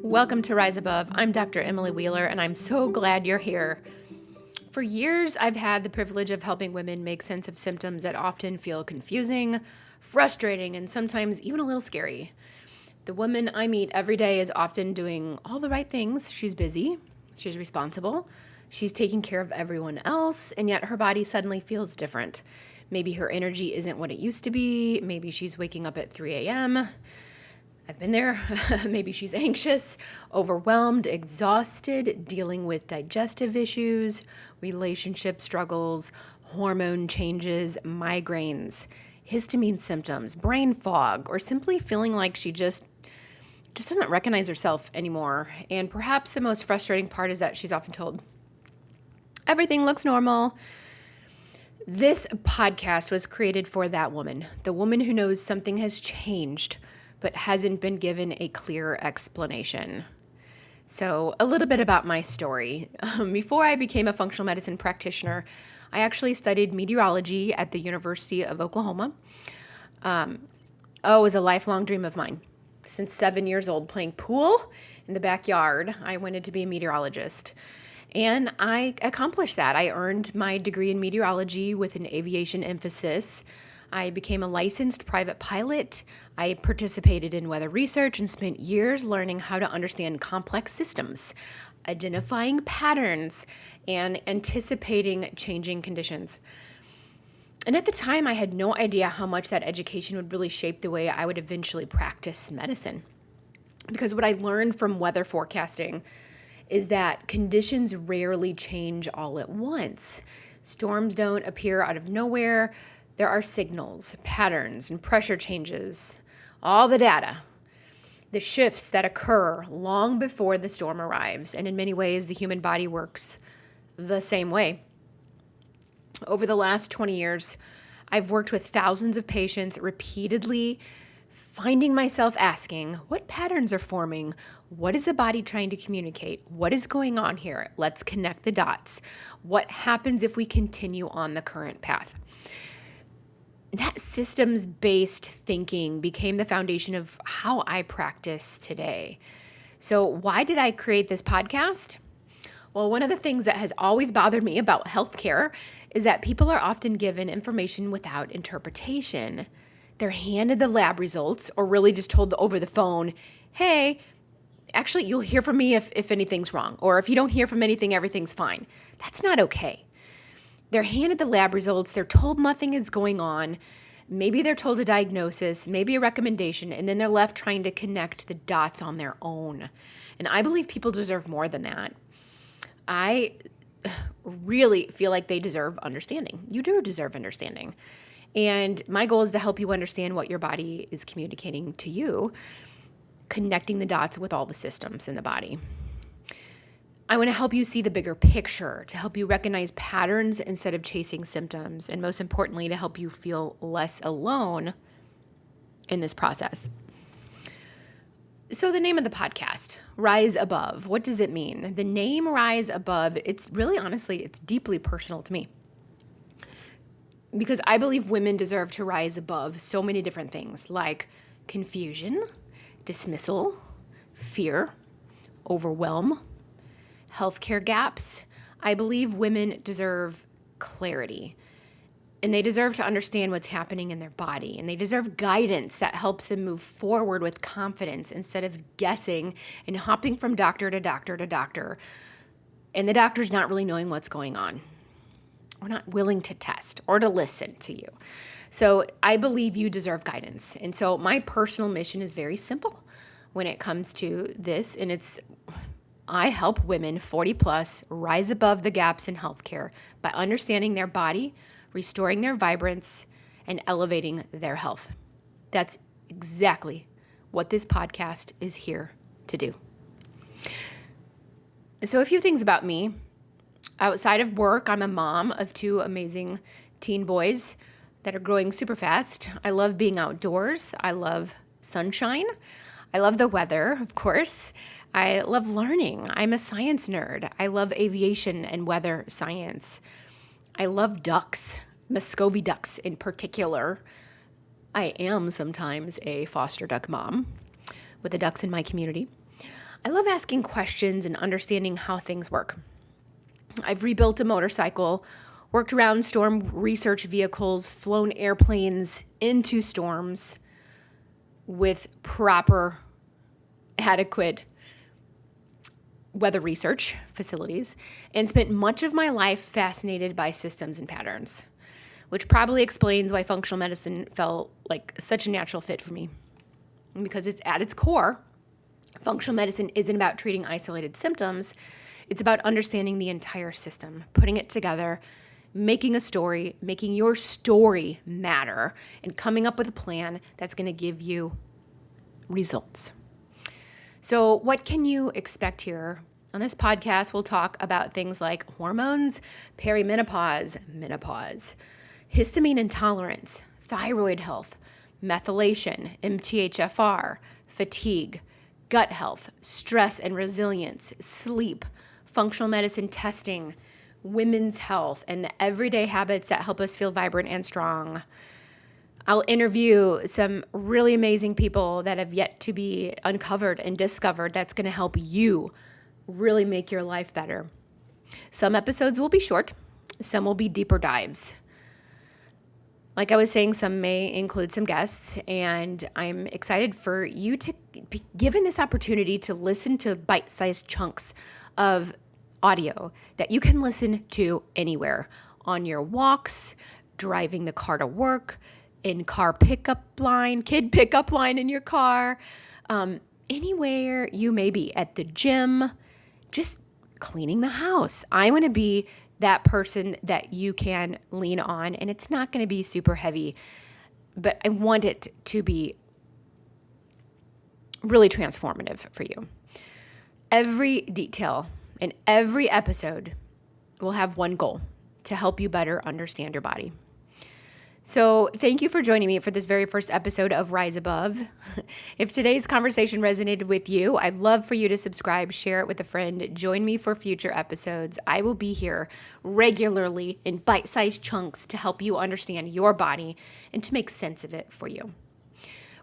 Welcome to Rise Above. I'm Dr. Emily Wheeler, and I'm so glad you're here. For years, I've had the privilege of helping women make sense of symptoms that often feel confusing, frustrating, and sometimes even a little scary. The woman I meet every day is often doing all the right things. She's busy, she's responsible, she's taking care of everyone else, and yet her body suddenly feels different. Maybe her energy isn't what it used to be. Maybe she's waking up at 3 a.m. I've been there. Maybe she's anxious, overwhelmed, exhausted, dealing with digestive issues, relationship struggles, hormone changes, migraines, histamine symptoms, brain fog, or simply feeling like she just doesn't recognize herself anymore. And perhaps the most frustrating part is that she's often told, everything looks normal. This podcast was created for that woman, the woman who knows something has changed, but hasn't been given a clear explanation. So a little bit about my story. Before I became a functional medicine practitioner, I actually studied meteorology at the University of Oklahoma. It was a lifelong dream of mine. Since 7 years old, playing pool in the backyard, I wanted to be a meteorologist. And I accomplished that. I earned my degree in meteorology with an aviation emphasis. I became a licensed private pilot. I participated in weather research and spent years learning how to understand complex systems, identifying patterns, and anticipating changing conditions. And at the time, I had no idea how much that education would really shape the way I would eventually practice medicine. Because what I learned from weather forecasting is that conditions rarely change all at once. Storms don't appear out of nowhere. There are signals, patterns, and pressure changes, all the data, the shifts that occur long before the storm arrives. And in many ways, the human body works the same way. Over the last 20 years, I've worked with thousands of patients repeatedly, finding myself asking, what patterns are forming? What is the body trying to communicate? What is going on here? Let's connect the dots. What happens if we continue on the current path? That systems-based thinking became the foundation of how I practice today. So why did I create this podcast? Well, one of the things that has always bothered me about healthcare is that people are often given information without interpretation. They're handed the lab results or really just told over the phone, hey, actually, you'll hear from me if anything's wrong. Or if you don't hear from anything, everything's fine. That's not okay. They're handed the lab results. They're told nothing is going on. Maybe they're told a diagnosis, maybe a recommendation, and then they're left trying to connect the dots on their own. And I believe people deserve more than that. I really feel like they deserve understanding. You do deserve understanding. And my goal is to help you understand what your body is communicating to you, connecting the dots with all the systems in the body. I want to help you see the bigger picture, to help you recognize patterns instead of chasing symptoms, and most importantly, to help you feel less alone in this process. So the name of the podcast, Rise Above, what does it mean? The name Rise Above, it's really honestly, it's deeply personal to me. Because I believe women deserve to rise above so many different things like confusion, dismissal, fear, overwhelm, healthcare gaps. I believe women deserve clarity, and they deserve to understand what's happening in their body, and they deserve guidance that helps them move forward with confidence instead of guessing and hopping from doctor to doctor to doctor, and the doctor's not really knowing what's going on, or not willing to test or to listen to you. So I believe you deserve guidance. And so my personal mission is very simple when it comes to this, and it's I help women 40 plus rise above the gaps in healthcare by understanding their body, restoring their vibrance, and elevating their health. That's exactly what this podcast is here to do. So a few things about me. Outside of work, I'm a mom of 2 amazing teen boys that are growing super fast. I love being outdoors. I love sunshine. I love the weather, of course. I love learning. I'm a science nerd. I love aviation and weather science. I love ducks, Muscovy ducks in particular. I am sometimes a foster duck mom with the ducks in my community. I love asking questions and understanding how things work. I've rebuilt a motorcycle, worked around storm research vehicles, flown airplanes into storms with proper, adequate weather research facilities, and spent much of my life fascinated by systems and patterns, which probably explains why functional medicine felt like such a natural fit for me. Because it's at its core, functional medicine isn't about treating isolated symptoms. It's about understanding the entire system, putting it together, making a story, making your story matter, and coming up with a plan that's going to give you results. So what can you expect here? On this podcast, we'll talk about things like hormones, perimenopause, menopause, histamine intolerance, thyroid health, methylation, MTHFR, fatigue, gut health, stress and resilience, sleep, functional medicine testing, women's health, and the everyday habits that help us feel vibrant and strong. I'll interview some really amazing people that have yet to be uncovered and discovered that's going to help you really make your life better. Some episodes will be short, some will be deeper dives. Like I was saying, some may include some guests, and I'm excited for you to be given this opportunity to listen to bite-sized chunks of audio that you can listen to anywhere, on your walks, driving the car to work, in car pickup line, kid pickup line in your car, anywhere you may be, at the gym, just cleaning the house. I want to be that person that you can lean on, and it's not going to be super heavy, but I want it to be really transformative for you. Every detail in every episode will have one goal: to help you better understand your body. So thank you for joining me for this very first episode of Rise Above. If today's conversation resonated with you, I'd love for you to subscribe, share it with a friend, join me for future episodes. I will be here regularly in bite-sized chunks to help you understand your body and to make sense of it for you.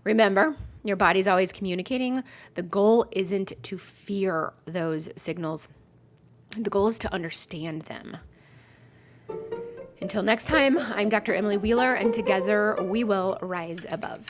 Remember, your body's always communicating. The goal isn't to fear those signals. The goal is to understand them. Until next time, I'm Dr. Emily Wheeler, and together we will rise above.